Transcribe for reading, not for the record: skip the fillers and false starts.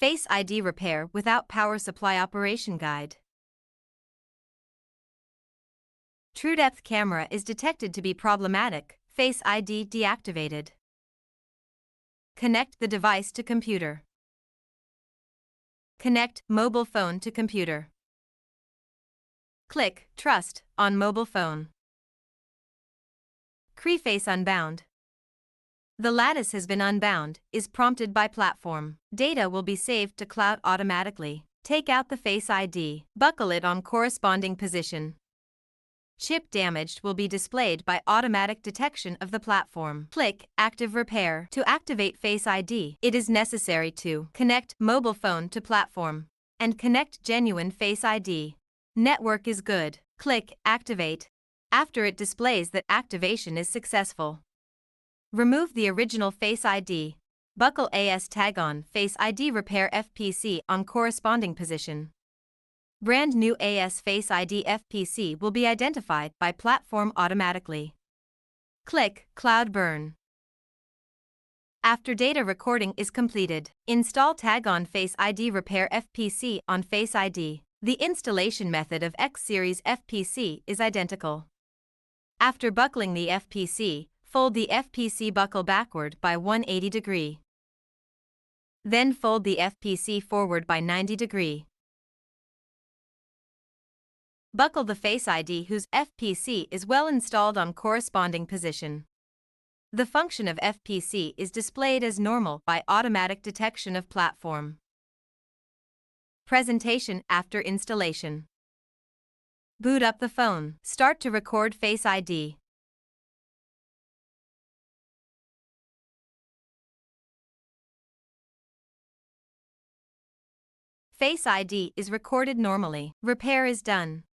Face ID repair without power supply operation guide. TrueDepth camera is detected to be problematic. Face ID deactivated. Connect the device to computer. Connect mobile phone to computer. Click Trust on mobile phone. Face unbound. The lattice has been unbound, is prompted by platform. Data will be saved to cloud automatically. Take out the Face ID. Buckle it on corresponding position. Chip damaged will be displayed by automatic detection of the platform. Click Active Repair. To activate Face ID, it is necessary to connect mobile phone to platform and connect genuine Face ID. Network is good. Click Activate. After it displays that activation is successful. Remove the original Face ID. Buckle AS tag on Face ID Repair FPC on corresponding position. Brand new AS Face ID FPC will be identified by platform automatically. Click Cloud Burn. After data recording is completed, install tag on Face ID Repair FPC on Face ID. The installation method of X Series FPC is identical. After buckling the FPC, fold the FPC buckle backward by 180 degree. Then fold the FPC forward by 90 degree. Buckle the Face ID whose FPC is well installed on corresponding position. The function of FPC is displayed as normal by automatic detection of platform. Presentation after installation. Boot up the phone. Start to record Face ID. Face ID is recorded normally. Repair is done.